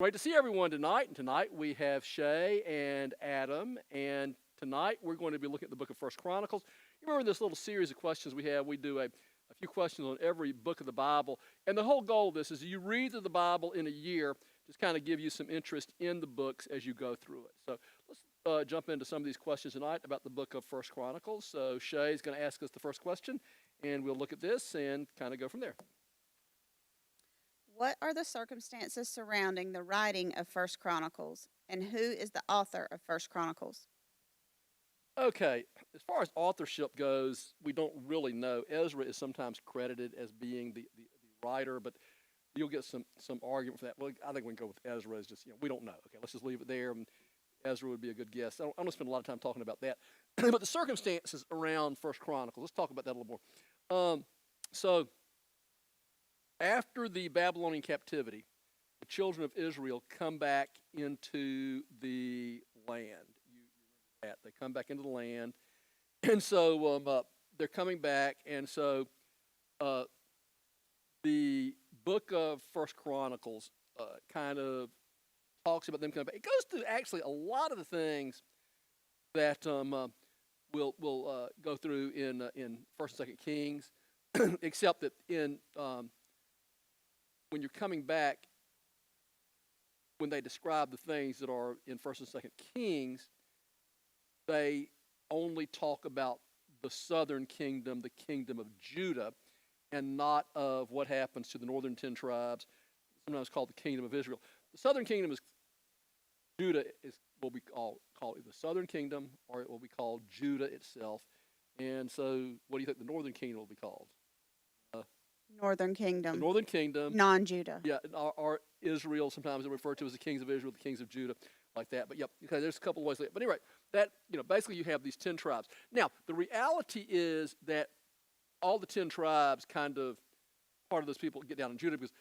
Great to see everyone tonight. And tonight we have Shay and Adam. And tonight we're going to be looking at the book of First Chronicles. You remember this little series of questions we have? We do a few questions on every book of the Bible. And the whole goal of this is you read through the Bible in a year, just kind of give you some interest in the books as you go through it. So let's jump into some of these questions tonight about the book of First Chronicles. So Shay's going to ask us the first question, and we'll look at this and kind of go from there. What are the circumstances surrounding the writing of First Chronicles, and who is the author of First Chronicles? Okay, as far as authorship goes, we don't really know. Ezra is sometimes credited as being the writer, but you'll get some argument for that. Well, I think we can go with Ezra as just, we don't know. Okay, let's just leave it there, and Ezra would be a good guess. I'm going to spend a lot of time talking about that. But the circumstances around First Chronicles, let's talk about that a little more. So after the Babylonian captivity, the children of Israel come back into the land. You remember that. They come back into the land. And so they're coming back. And so the book of First Chronicles kind of talks about them coming back. It goes through actually a lot of the things that we'll go through in First and Second Kings, except that in when you're coming back, when they describe the things that are in First and Second Kings, they only talk about the southern kingdom, the kingdom of Judah, and not of what happens to the northern 10 tribes, sometimes called the kingdom of Israel. The southern kingdom is Judah will be called the southern kingdom, or it will be called Judah itself. And so, what do you think the northern kingdom will be called? Northern Kingdom. The northern kingdom. Non-Judah. Yeah, or Israel, sometimes they're referred to as the kings of Israel, the kings of Judah, like that. But, okay, there's a couple of ways. But anyway, that, basically you have these 10 tribes. Now, the reality is that all the 10 tribes kind of, part of those people get down in Judah because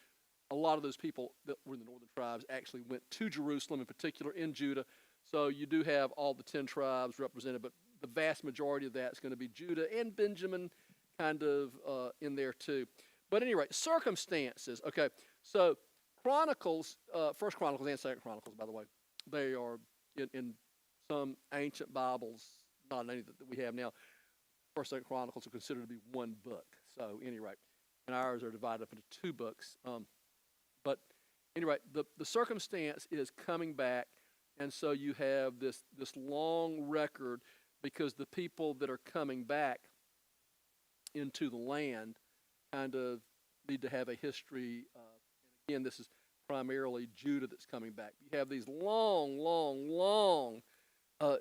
a lot of those people that were in the northern tribes actually went to Jerusalem, in particular in Judah. So you do have all the 10 tribes represented, but the vast majority of that is going to be Judah and Benjamin kind of in there too. But anyway, circumstances. Okay, so Chronicles, First Chronicles and Second Chronicles, by the way, they are in some ancient Bibles, not any that we have now. First and Second Chronicles are considered to be one book. So anyway, and ours are divided up into two books. But anyway, the circumstance is coming back, and so you have this long record because the people that are coming back into the land kind of need to have a history. And again, this is primarily Judah that's coming back. You have these long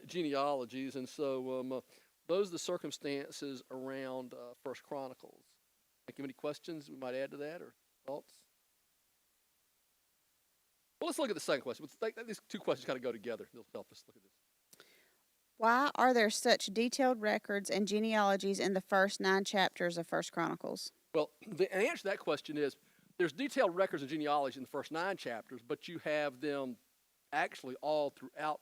genealogies, and so those are the circumstances around First Chronicles. Think of any questions we might add to that or thoughts? Well, let's look at the second question. These two questions kind of go together. They'll help us look at this. Why are there such detailed records and genealogies in the first 9 chapters of First Chronicles? Well, the answer to that question is there's detailed records of genealogy in the first 9 chapters, but you have them actually all throughout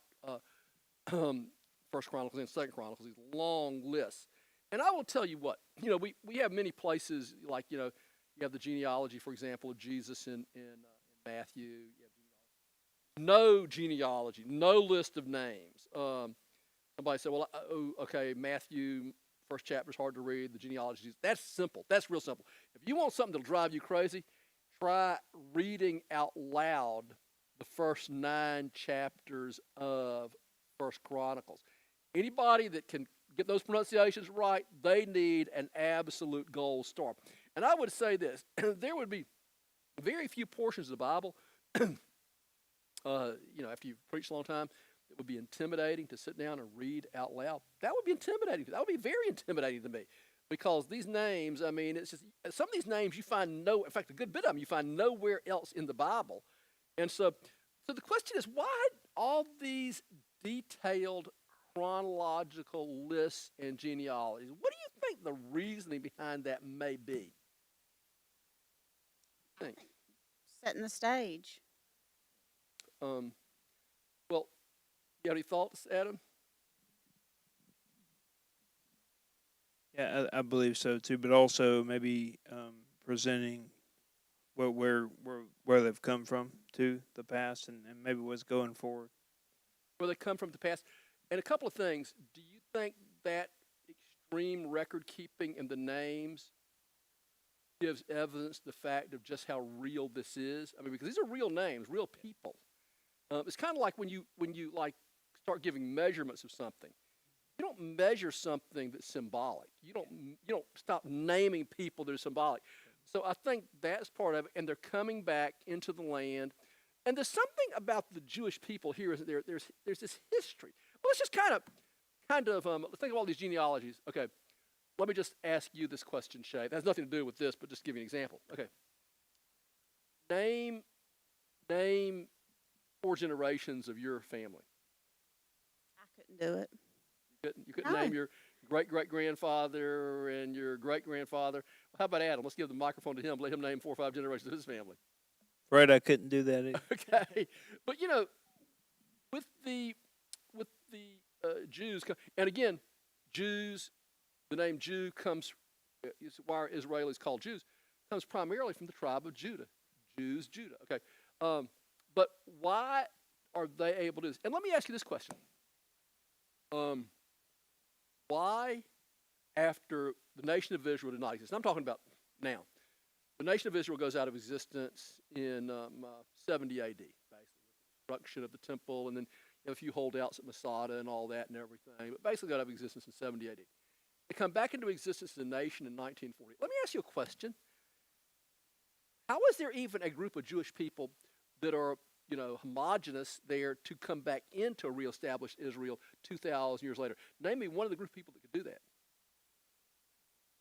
First Chronicles and Second Chronicles, these long lists. And I will tell you what, we have many places, like, you have the genealogy, for example, of Jesus in Matthew. You have no genealogy, no list of names. Somebody said, well, okay, Matthew, first chapter is hard to read, the genealogy. That's simple. That's real simple. If you want something that'll drive you crazy, try reading out loud the first 9 chapters of First Chronicles. Anybody that can get those pronunciations right, they need an absolute gold star. And I would say this, there would be very few portions of the Bible, after you've preached a long time, it would be intimidating to sit down and read out loud. That would be intimidating. That would be very intimidating to me because these names, it's just, some of these names you find in fact, a good bit of them you find nowhere else in the Bible. And so the question is, why all these detailed chronological lists and genealogies? What do you think the reasoning behind that may be? Setting the stage. Well, you have any thoughts, Adam? Yeah, I believe so too, but also maybe presenting where they've come from to the past, and maybe what's going forward. Where they come from the past. And a couple of things. Do you think that extreme record keeping in the names gives evidence the fact of just how real this is? I mean, because these are real names, real people. It's kind of like when you like start giving measurements of something. You don't measure something that's symbolic. You don't stop naming people that are symbolic. So I think that's part of it. And they're coming back into the land. And there's something about the Jewish people here, isn't there? There's this history. Well, let's just kind of think of all these genealogies. Okay, let me just ask you this question, Shay. It has nothing to do with this, but just give you an example. Okay, name 4 generations of your family. I couldn't do it. You couldn't No. name your great-great-grandfather and your great-grandfather. Well, how about Adam? Let's give the microphone to him. Let him name 4 or 5 generations of his family. Right, I couldn't do that either. Okay, but with the Jews, and again, Jews, the name Jew comes. Why are Israelis called Jews? Comes primarily from the tribe of Judah. Jews, Judah. Okay, but why are they able to do this? And let me ask you this question: why, after the nation of Israel did not exist? I'm talking about now. The nation of Israel goes out of existence in 70 AD, basically, destruction of the temple, and then a few holdouts at Masada and all that and everything. But basically got out of existence in 70 AD. They come back into existence as a nation in 1940. Let me ask you a question. How is there even a group of Jewish people that are, homogenous there to come back into a reestablished Israel 2,000 years later? Name me one of the group of people that could do that.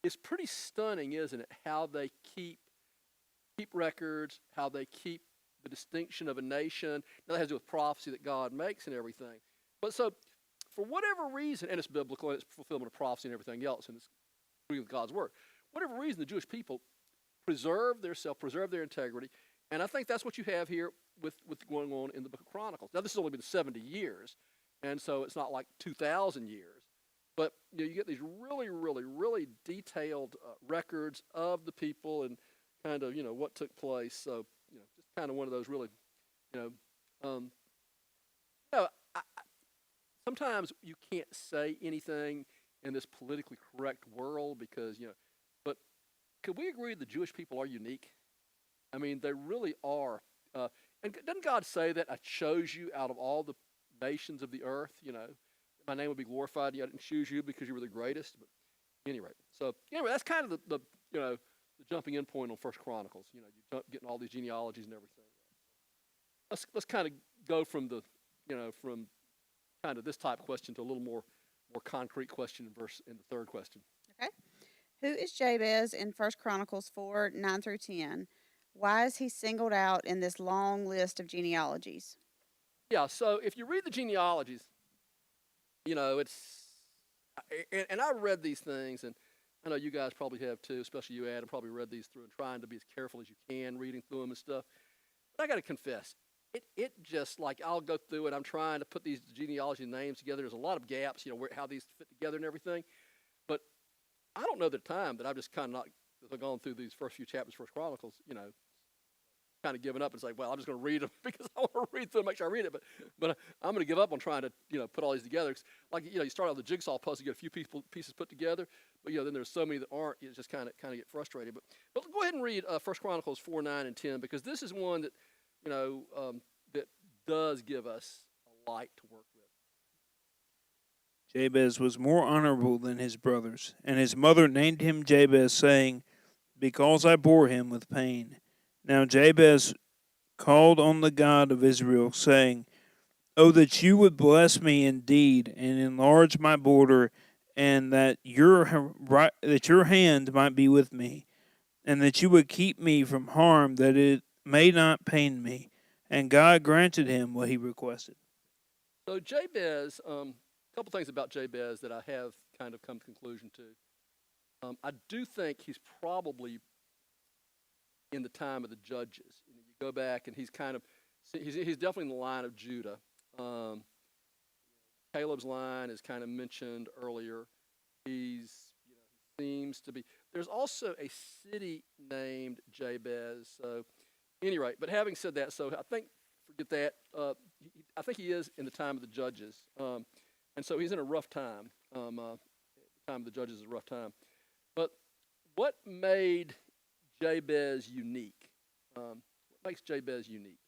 It's pretty stunning, isn't it, how they keep records, how they keep the distinction of a nation. Now, that has to do with prophecy that God makes and everything. But so, for whatever reason, and it's biblical, and it's fulfillment of prophecy and everything else, and it's agreeing with God's word, whatever reason, the Jewish people preserve their self, preserve their integrity, and I think that's what you have here with going on in the book of Chronicles. Now, this has only been 70 years, and so it's not like 2,000 years. But you get these really, really, really detailed records of the people and kind of what took place. So just kind of one of those really, sometimes you can't say anything in this politically correct world because But could we agree the Jewish people are unique? I mean, they really are. And doesn't God say that I chose you out of all the nations of the earth? My name would be glorified. I didn't choose you because you were the greatest. But anyway, that's kind of the jumping in point on First Chronicles. You getting all these genealogies and everything. Let's kind of go from from kind of this type of question to a little more concrete question in the third question. Okay. Who is Jabez in First Chronicles 4, 9 through 10? Why is he singled out in this long list of genealogies? Yeah, so if you read the genealogies, it's, and I read these things, and I know you guys probably have too, especially you, Adam, probably read these through and trying to be as careful as you can reading through them and stuff. But I got to confess, it just like I'll go through it. I'm trying to put these genealogy names together. There's a lot of gaps, how these fit together and everything. But I don't know the time that I've just kind of not gone through these first few chapters, First Chronicles, kind of given up and say, well, I'm just going to read them because I want to read through them, make sure I read it. But I'm going to give up on trying to, put all these together. Like, you start out with the jigsaw puzzle, you get a few pieces put together, but, then there's so many that aren't, you just kind of get frustrated. But go ahead and read First Chronicles 4, 9, and 10, because this is one that, that does give us a light to work with. Jabez was more honorable than his brothers, and his mother named him Jabez, saying, because I bore him with pain. Now Jabez called on the God of Israel, saying, oh, that you would bless me indeed, and enlarge my border, and that your hand might be with me, and that you would keep me from harm, that it may not pain me. And God granted him what he requested. So Jabez, a couple things about Jabez that I have kind of come to conclusion to. I do think he's probably in the time of the judges. You go back and he's definitely in the line of Judah. Caleb's line is kind of mentioned earlier. He seems to be. there's also a city named Jabez. So, any rate, but having said that, so I think forget that. I think he is in the time of the judges, and so he's in a rough time. The time of the judges is a rough time. But what made Jabez unique? What makes Jabez unique?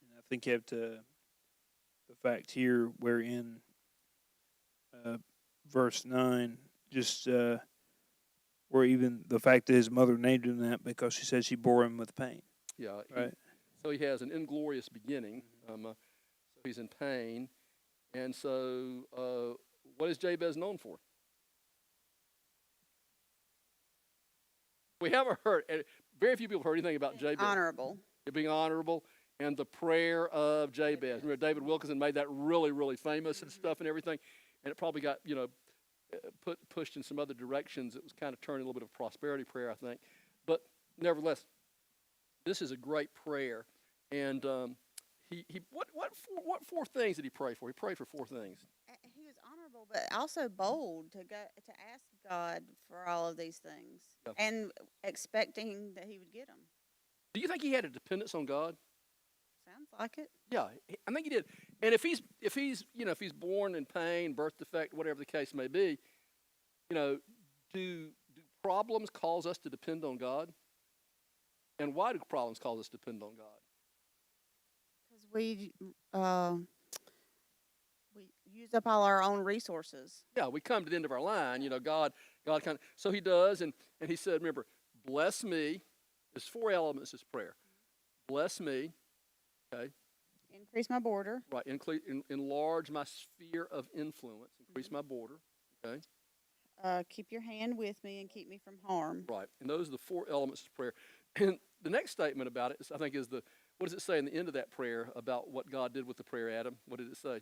And I think you have to the fact here where in verse 9, just where even the fact that his mother named him that because she said she bore him with pain. Yeah, Right. so he has an inglorious beginning. So he's in pain, and so what is Jabez known for? We haven't heard. Very few people have heard anything about Jabez. Honorable. Being honorable, and the prayer of Jabez. Remember, David Wilkinson made that really, really famous and stuff and everything, and it probably got pushed in some other directions. It was kind of turning a little bit of a prosperity prayer, I think. But nevertheless, this is a great prayer, and what four things did he pray for? He prayed for four things. He was honorable, but also bold to ask God for all of these things, Yeah. and expecting that He would get them. Do you think he had a dependence on God? Sounds like it. Yeah, I think he did. And if he's born in pain, birth defect, whatever the case may be, do problems cause us to depend on God? And why do problems cause us to depend on God? Because we use up all our own resources. Yeah, we come to the end of our line. God kind of. So he does, and he said, remember, bless me. There's four elements to this prayer. Bless me. Okay. Increase my border. Right. Enlarge my sphere of influence. Increase my border. Okay. Keep your hand with me and keep me from harm. Right. And those are the four elements of prayer. And the next statement about it, I think, is what does it say in the end of that prayer about what God did with the prayer, Adam? What did it say?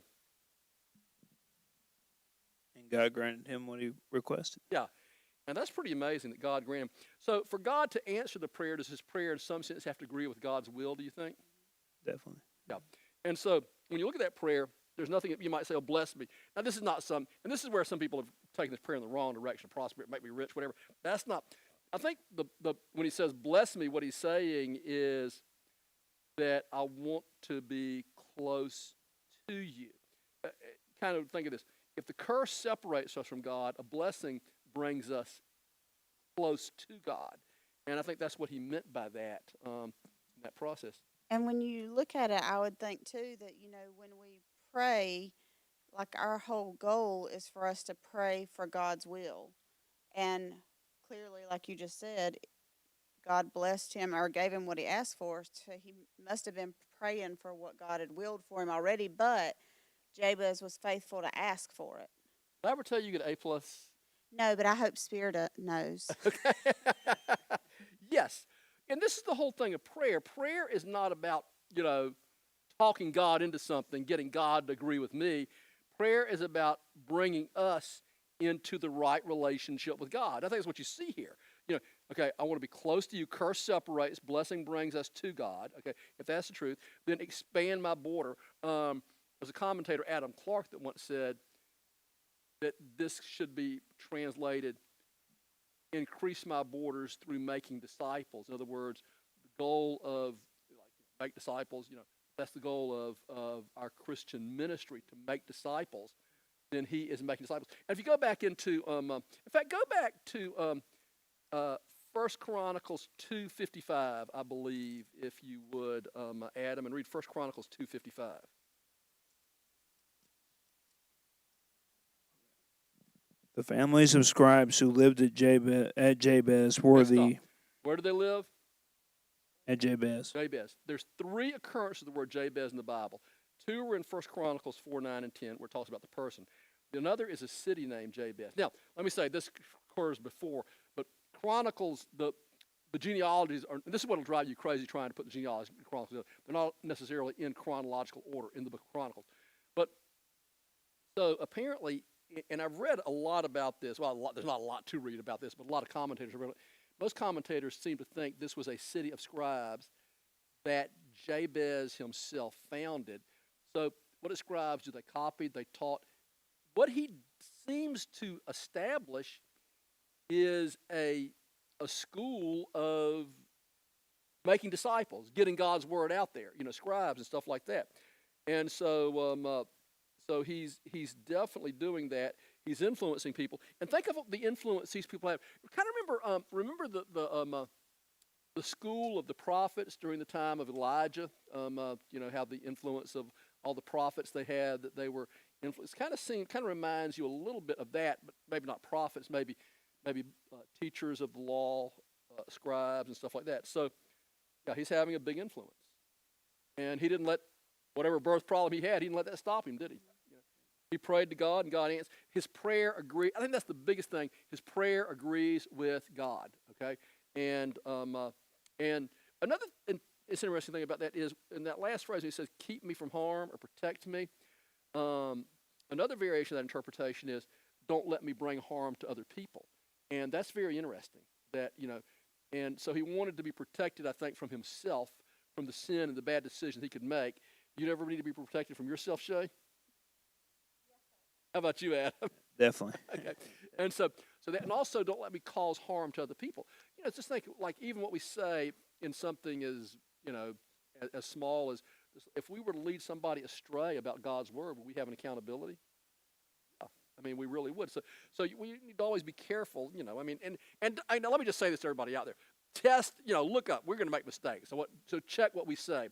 And God granted him what he requested. Yeah. And that's pretty amazing that God granted him. So for God to answer the prayer, does his prayer in some sense have to agree with God's will, do you think? Definitely. Yeah. And so when you look at that prayer, there's nothing that you might say, oh, bless me. Now, this is not and this is where some people have taken this prayer in the wrong direction, prosper, make me rich, whatever. That's not, I think when he says, bless me, what he's saying is that I want to be close to you. Kind of think of this. If the curse separates us from God, a blessing brings us close to God. And I think that's what he meant by that, in that process. And when you look at it, I would think too that, when we pray, like our whole goal is for us to pray for God's will. And clearly, like you just said, God blessed him or gave him what he asked for. So he must have been praying for what God had willed for him already, but Jabez was faithful to ask for it. Did I ever tell you get an A+? No, but I hope Spirit knows. Okay. Yes. And this is the whole thing of prayer. Prayer is not about, talking God into something, getting God to agree with me. Prayer is about bringing us into the right relationship with God. I think that's what you see here. Okay, I want to be close to you. Curse separates. Blessing brings us to God. Okay, if that's the truth, then expand my border. There's a commentator, Adam Clark, that once said that this should be translated, increase my borders through making disciples. In other words, the goal of make disciples, that's the goal of our Christian ministry, to make disciples. Then he is making disciples. And if you go back into, go back to First Chronicles 2:55, I believe, if you would, Adam, and read First Chronicles 2:55. The families of scribes who lived at Jabez were Where do they live? At Jabez. Jabez. There's three occurrences of the word Jabez in the Bible. Two were in First Chronicles 4:9 and 10, where it talks about the person. Another is a city named Jabez. Now, let me say, this occurs before, but Chronicles, the genealogies are, and this is what will drive you crazy trying to put the genealogies in Chronicles. They're not necessarily in chronological order in the book of Chronicles. But so apparently, and I've read a lot about this. Well, there's not a lot to read about this, but a lot of commentators have read it. Most commentators seem to think this was a city of scribes that Jabez himself founded. So what did scribes do? They copied, they taught. What he seems to establish is a school of making disciples, getting God's word out there, scribes and stuff like that. And so he's definitely doing that. He's influencing people. And think of the influence these people have. Kind of remember the school of the prophets during the time of Elijah. How the influence of all the prophets they had, that they were influenced. Kind of reminds you a little bit of that, but maybe not prophets, maybe teachers of the law, scribes and stuff like that. So, yeah, he's having a big influence. And he didn't let whatever birth problem he had, he didn't let that stop him, did he? He prayed to God, and God answered. His prayer agreed. I think that's the biggest thing. His prayer agrees with God, okay? And another it's interesting thing about that is, in that last phrase, he says, keep me from harm or protect me. Another variation of that interpretation is, don't let me bring harm to other people. And that's very interesting, that, and so he wanted to be protected, I think, from himself, from the sin and the bad decisions he could make. You ever need to be protected from yourself, Shay? How about you, Adam? Definitely. Okay. And so that, and also don't let me cause harm to other people. Just think, like, even what we say in something as, as small as, if we were to lead somebody astray about God's word, would we have an accountability? I mean, we really would. So we need to always be careful, and let me just say this to everybody out there. Test, look up. We're going to make mistakes. So check what we say.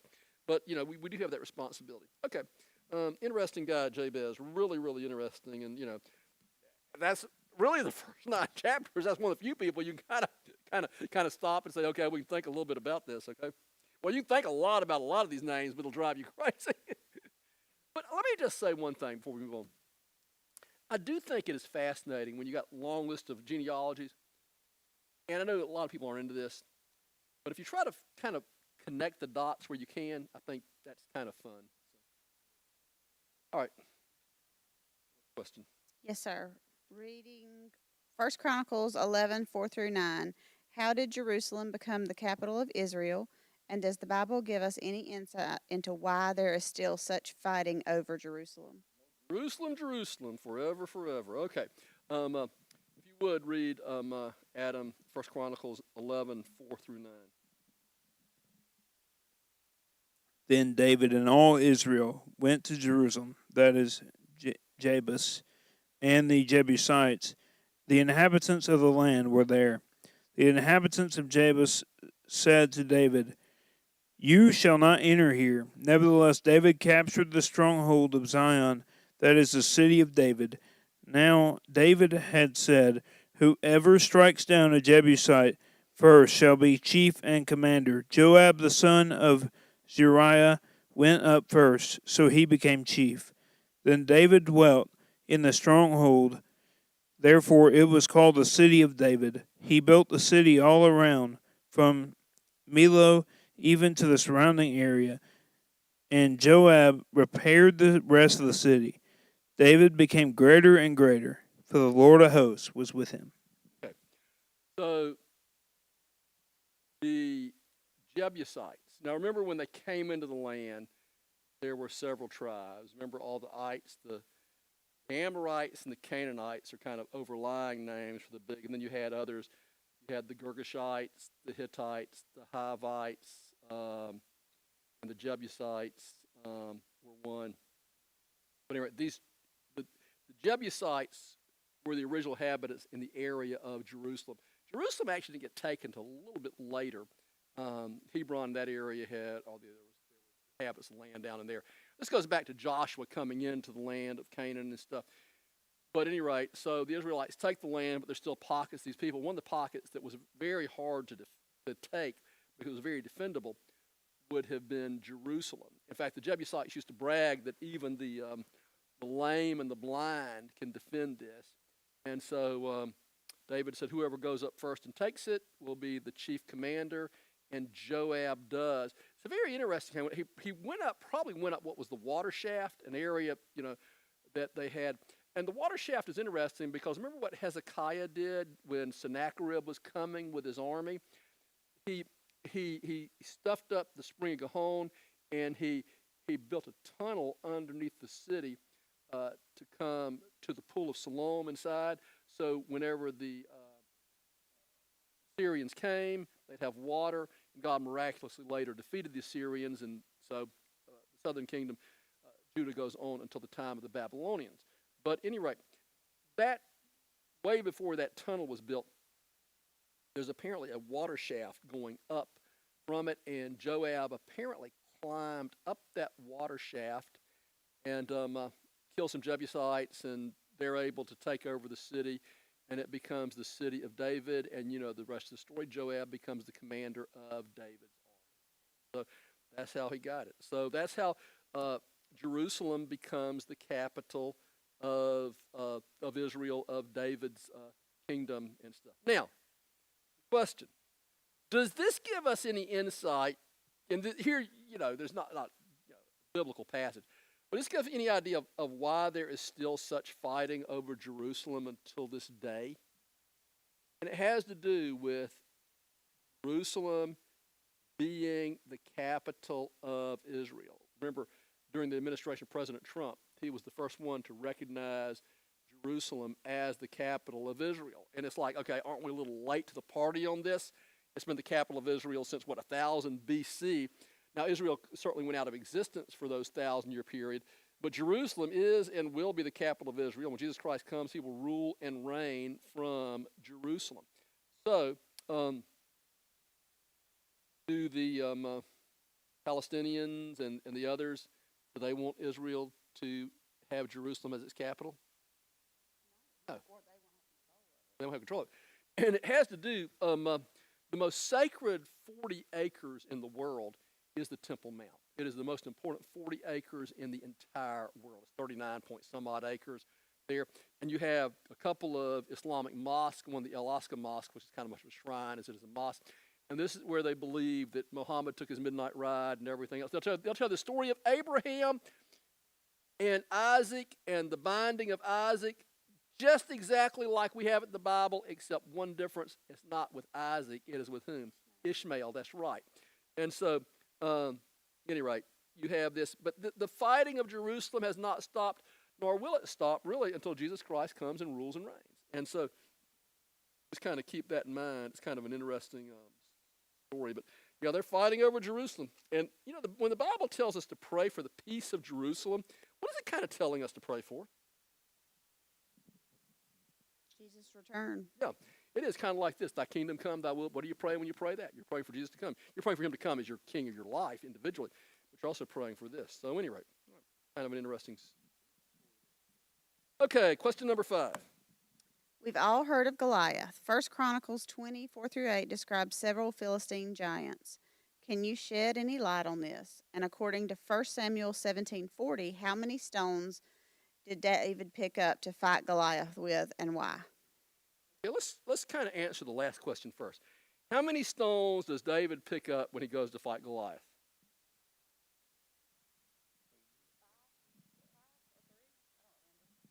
But, we do have that responsibility. Okay. Interesting guy, Jabez. Really, really interesting. And, that's really the first 9 chapters. That's one of the few people you can kind of stop and say, okay, we can think a little bit about this, okay? Well, you can think a lot about a lot of these names, but it'll drive you crazy. But let me just say one thing before we move on. I do think it is fascinating when you got long list of genealogies. And I know a lot of people aren't into this, but if you try to kind of connect the dots where you can, I think that's kind of fun. All right. Question. Yes, sir. Reading First Chronicles 11:4-9. How did Jerusalem become the capital of Israel? And does the Bible give us any insight into why there is still such fighting over Jerusalem? Jerusalem, Jerusalem, forever, forever. Okay. If you would read Adam, First Chronicles 11:4-9. Then David and all Israel went to Jerusalem, that is Jabez, and the Jebusites. The inhabitants of the land were there. The inhabitants of Jabez said to David, you shall not enter here. Nevertheless, David captured the stronghold of Zion, that is the city of David. Now David had said, whoever strikes down a Jebusite first shall be chief and commander. Joab the son of Zeruiah went up first, so he became chief. Then David dwelt in the stronghold. Therefore it was called the city of David. He built the city all around, from Millo even to the surrounding area, and Joab repaired the rest of the city. David became greater and greater, for the Lord of hosts was with him. Okay. So the Jebusites. Now remember, when they came into the land, there were several tribes. Remember, all the ites, the Amorites and the Canaanites are kind of overlying names for the big, and then you had others. You had the Girgashites, the Hittites, the Hivites, and the Jebusites were one. But anyway, the Jebusites were the original inhabitants in the area of Jerusalem. Jerusalem actually didn't get taken until a little bit later. Hebron, that area, had all the inhabitants of land down in there. This goes back to Joshua coming into the land of Canaan and stuff. But at any rate, so the Israelites take the land, but there's still pockets. These people, one of the pockets that was very hard to take because it was very defendable, would have been Jerusalem. In fact, the Jebusites used to brag that even the lame and the blind can defend this. And so David said, whoever goes up first and takes it will be the chief commander, and Joab does. It's a very interesting. He probably went up what was the water shaft, an area that they had. And the water shaft is interesting because remember what Hezekiah did when Sennacherib was coming with his army? He stuffed up the spring of Gihon, and he built a tunnel underneath the city to come to the pool of Siloam inside. So whenever the Syrians came, they'd have water. And God miraculously later defeated the Assyrians, and so the southern kingdom, Judah, goes on until the time of the Babylonians. But at any rate, that way before that tunnel was built, there's apparently a water shaft going up from it, and Joab apparently climbed up that water shaft and killed some Jebusites, and they're able to take over the city, and it becomes the city of David. And you know the rest of the story. Joab becomes the commander of David's army. So that's how he got it. So that's how Jerusalem becomes the capital of Israel, of David's kingdom and stuff. Now, question: does this give us any insight? And here, there's not biblical passage, but does this give us any idea of why there is still such fighting over Jerusalem until this day? And it has to do with Jerusalem being the capital of Israel. Remember, during the administration of President Trump, he was the first one to recognize Jerusalem as the capital of Israel. And it's like, okay, aren't we a little late to the party on this? It's been the capital of Israel since, 1000 BC. Now, Israel certainly went out of existence for those 1,000-year period, but Jerusalem is and will be the capital of Israel. When Jesus Christ comes, he will rule and reign from Jerusalem. So, do the Palestinians and the others, do they want Israel to have Jerusalem as its capital? No. They don't have control of it. And it has to do, the most sacred 40 acres in the world is the Temple Mount. It is the most important 40 acres in the entire world. It's 39 point some odd acres there. And you have a couple of Islamic mosques, one, the Al-Aqsa Mosque, which is kind of much of a shrine as it is a mosque. And this is where they believe that Muhammad took his midnight ride and everything else. They'll tell the story of Abraham and Isaac and the binding of Isaac, just exactly like we have it in the Bible, except one difference. It's not with Isaac. It is with whom? Ishmael. That's right. And so, at any rate, you have this. But the fighting of Jerusalem has not stopped, nor will it stop, really, until Jesus Christ comes and rules and reigns. And so, just kind of keep that in mind. It's kind of an interesting story. But, yeah, they're fighting over Jerusalem. And, when the Bible tells us to pray for the peace of Jerusalem, what is it kind of telling us to pray for? Jesus' return. Yeah, it is kind of like this. Thy kingdom come, thy will. What do you pray when you pray that? You're praying for Jesus to come. You're praying for him to come as your king of your life individually, but you're also praying for this. So anyway, kind of an interesting. Okay, question number 5. We've all heard of Goliath. First Chronicles 20:4-8 describes several Philistine giants. Can you shed any light on this? And according to 1 Samuel 17:40, how many stones did David pick up to fight Goliath with, and why? Yeah, let's kind of answer the last question first. How many stones does David pick up when he goes to fight Goliath?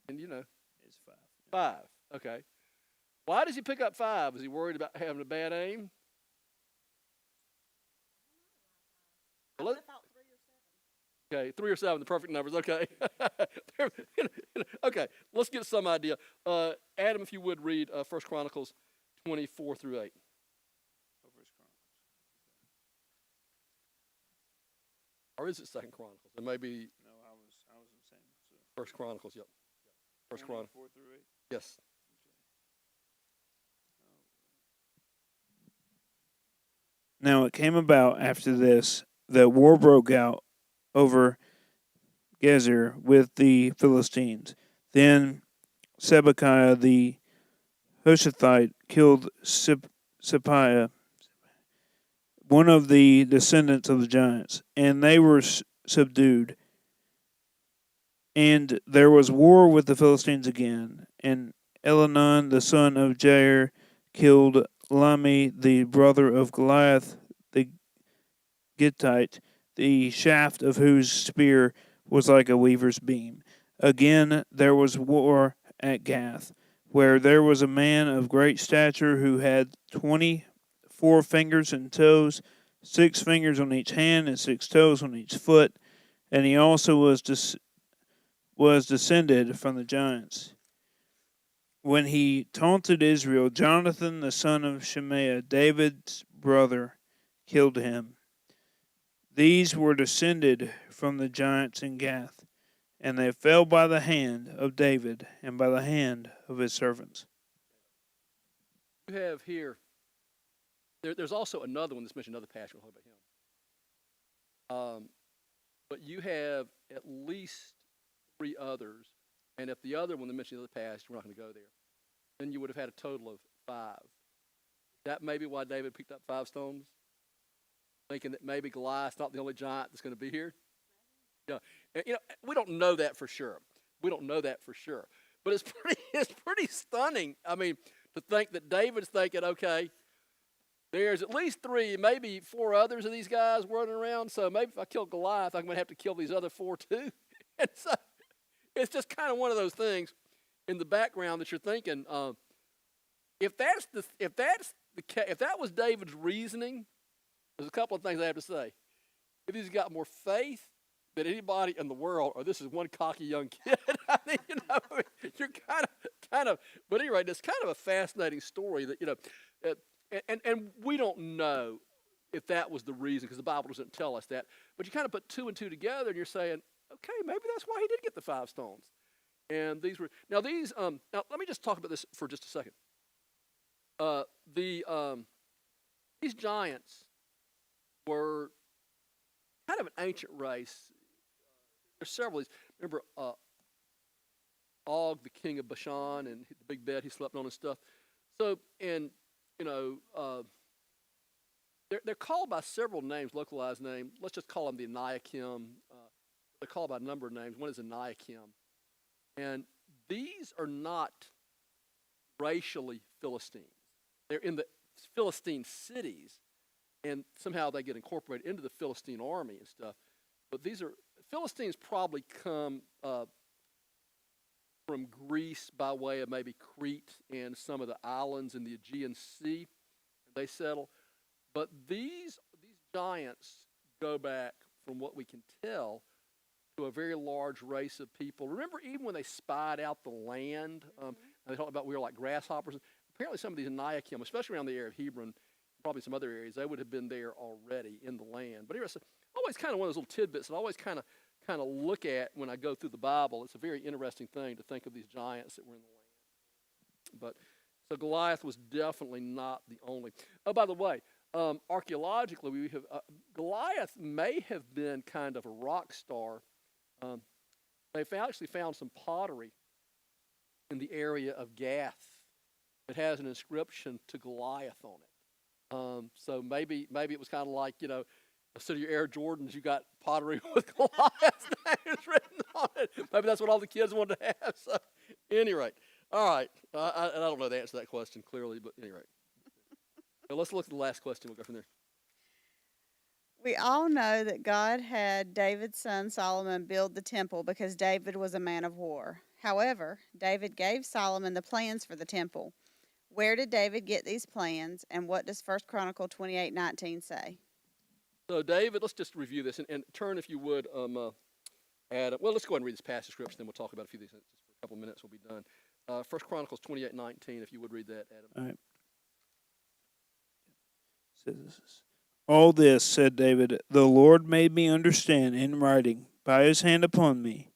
And It's 5. 5. Okay. Why does he pick up 5? Is he worried about having a bad aim? Well, okay, 3 or 7, the perfect numbers. Okay. Okay, let's get some idea. Adam, if you would read 1 Chronicles 24-8. First Chronicles. Or is it 2 Chronicles? It may be No, I was in Samuel. So 1 Chronicles, yep. 1 Chronicles. 4-8. Yes. Now it came about after this that war broke out over Gezer with the Philistines. Then Sibbecai the Hushathite killed Sippiah, one of the descendants of the giants, and they were subdued. And there was war with the Philistines again, and Elhanan the son of Jair killed Lami the brother of Goliath the Gittite, the shaft of whose spear was like a weaver's beam. Again there was war at Gath, where there was a man of great stature who had 24 fingers and toes, 6 fingers on each hand and 6 toes on each foot, and he also was was descended from the giants. When he taunted Israel, Jonathan, the son of Shemaiah, David's brother, killed him. These were descended from the giants in Gath, and they fell by the hand of David and by the hand of his servants. You have here, there's also another one that's mentioned, another pastor. We'll talk about him. But you have at least 3 others, and if the other one that mentioned the other pastor, we're not going to go there, then you would have had a total of 5. That may be why David picked up 5 stones, thinking that maybe Goliath's not the only giant that's going to be here. Yeah, and, we don't know that for sure. But it's pretty stunning. I mean, to think that David's thinking, okay, there's at least 3, maybe 4 others of these guys running around. So maybe if I kill Goliath, I'm going to have to kill these other 4 too. And so it's just kind of one of those things in the background that you're thinking, if that was David's reasoning, there's a couple of things I have to say. If he's got more faith than anybody in the world, or this is one cocky young kid, I mean, you're kind of. But anyway, it's kind of a fascinating story that and we don't know if that was the reason because the Bible doesn't tell us that. But you kind of put 2 and 2 together, and you're saying, okay, maybe that's why he did get the 5 stones. And these were now these. Now let me just talk about this for just a second. These giants were kind of an ancient race. There's several of these. Remember Og, the king of Bashan, and the big bed he slept on and stuff. So, and they're called by several names, localized names. Let's just call them the Anakim. They're called by a number of names. One is Anakim. And these are not racially Philistines. They're in the Philistine cities, and somehow they get incorporated into the Philistine army and stuff. But these are Philistines probably come from Greece by way of maybe Crete and some of the islands in the Aegean Sea. They settle. But these giants go back, from what we can tell, to a very large race of people. Remember, even when they spied out the land, they talked about we were like grasshoppers. Apparently, some of these Anakim, especially around the area of Hebron, probably some other areas, they would have been there already in the land. But anyway, it's always kind of one of those little tidbits that I always kind of look at when I go through the Bible. It's a very interesting thing to think of these giants that were in the land. But so Goliath was definitely not the only. Oh, by the way, archaeologically, we have Goliath may have been kind of a rock star. They actually found some pottery in the area of Gath that has an inscription to Goliath on it. So maybe it was kind of like, instead of your Air Jordans, you got pottery with Goliath's name written on it. Maybe that's what all the kids wanted to have. So, at any rate, all right. I don't know the answer to that question clearly, but at any rate. So let's look at the last question. We'll go from there. We all know that God had David's son Solomon build the temple because David was a man of war. However, David gave Solomon the plans for the temple. Where did David get these plans, and what does First Chronicles 28:19 say? So David, let's just review this and turn, if you would, Adam. Well, let's go ahead and read this passage of scripture, then we'll talk about a few of these things. Just for a couple of minutes, we'll be done. First Chronicles 28:19, if you would read that, Adam. All right. It says this. All this, said David, the Lord made me understand in writing by his hand upon me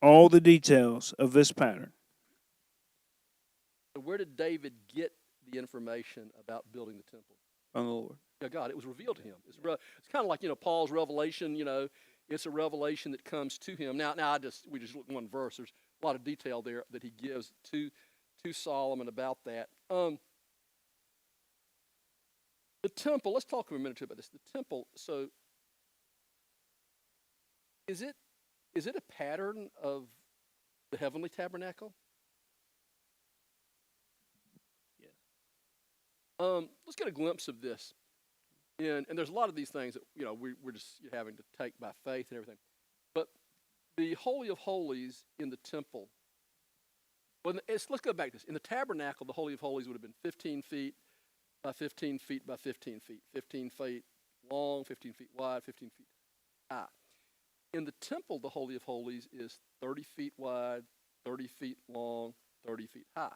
all the details of this pattern. So where did David get the information about building the temple? From the Lord. Yeah, God, it was revealed to him. It's kind of like, Paul's revelation, it's a revelation that comes to him. Now we just look at one verse. There's a lot of detail there that he gives to Solomon about that. The temple, let's talk for a minute or two about this. The temple, so is it a pattern of the heavenly tabernacle? Yes. Let's get a glimpse of this. And there's a lot of these things that, we're just having to take by faith and everything. But the Holy of Holies in the temple, let's go back to this. In the tabernacle, the Holy of Holies would have been 15 feet by 15 feet by 15 feet. 15 feet long, 15 feet wide, 15 feet high. in the temple, the Holy of Holies is 30 feet wide, 30 feet long, 30 feet high.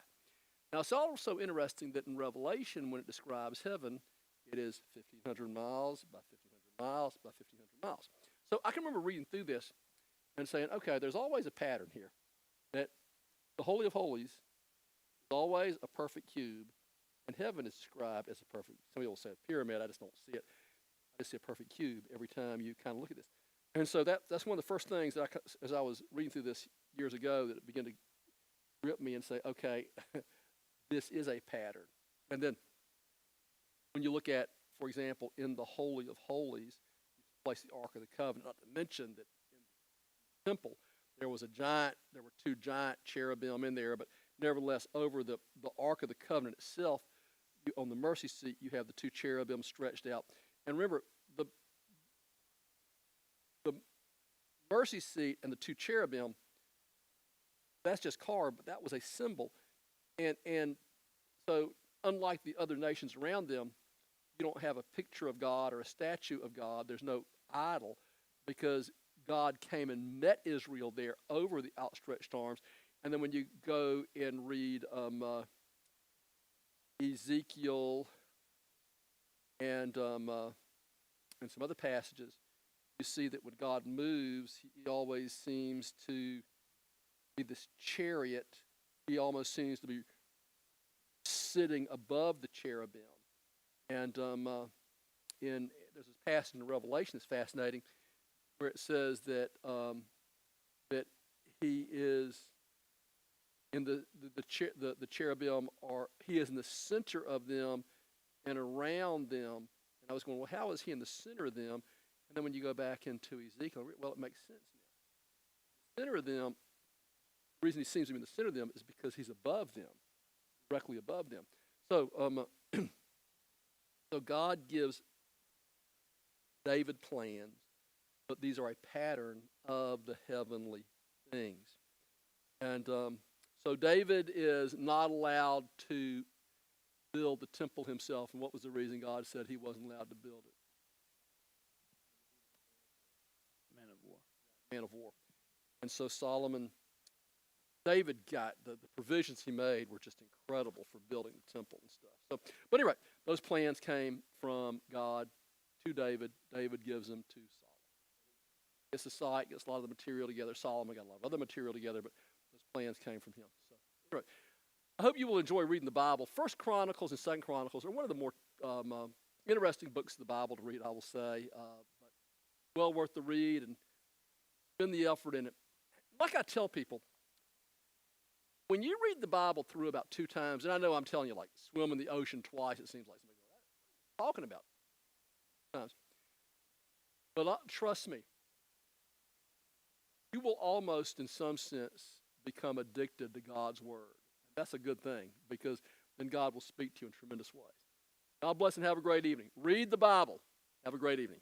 Now, it's also interesting that in Revelation, when it describes heaven, it is 1,500 miles by 1,500 miles by 1,500 miles. So I can remember reading through this and saying, okay, there's always a pattern here. That the Holy of Holies is always a perfect cube, and heaven is described as a perfect, some people say a pyramid, I just don't see it. I just see a perfect cube every time you kind of look at this. And so that's one of the first things that as I was reading through this years ago, that it began to grip me and say, okay, this is a pattern. And then when you look at, for example, in the Holy of Holies, you place the Ark of the Covenant, not to mention that in the temple, there were two giant cherubim in there, but nevertheless, over the Ark of the Covenant itself, on the mercy seat, you have the two cherubim stretched out. And remember, the mercy seat and the two cherubim, that's just carved, but that was a symbol. And so, unlike the other nations around them, you don't have a picture of God or a statue of God. There's no idol, because God came and met Israel there over the outstretched arms. And then when you go and read Ezekiel and some other passages, you see that when God moves, he always seems to be this chariot. He almost seems to be sitting above the cherubim. And there's this passage in Revelation that's fascinating, where it says that that he is in the cherubim, he is in the center of them and around them. And I was going, well, how is he in the center of them? And then when you go back into Ezekiel, well, it makes sense now. The center of them, the reason he seems to be in the center of them is because he's above them, directly above them. So, so God gives David plans, but these are a pattern of the heavenly things. And so David is not allowed to build the temple himself. And what was the reason God said he wasn't allowed to build it? Man of war. Man of war. And so David got the provisions he made were just incredible for building the temple and stuff. So, but anyway, those plans came from God to David. David gives them to Solomon. Gets the site, gets a lot of the material together. Solomon got a lot of other material together, but those plans came from him. So anyway, I hope you will enjoy reading the Bible. First Chronicles and Second Chronicles are one of the more interesting books of the Bible to read, I will say. But well worth the read, and spend the effort in it. Like I tell people, when you read the Bible through about 2 times, and I know I'm telling you, like, swim in the ocean twice, it seems like somebody goes, what are you talking about? Times. But trust me, you will almost, in some sense, become addicted to God's Word. That's a good thing, because then God will speak to you in tremendous ways. God bless and have a great evening. Read the Bible. Have a great evening.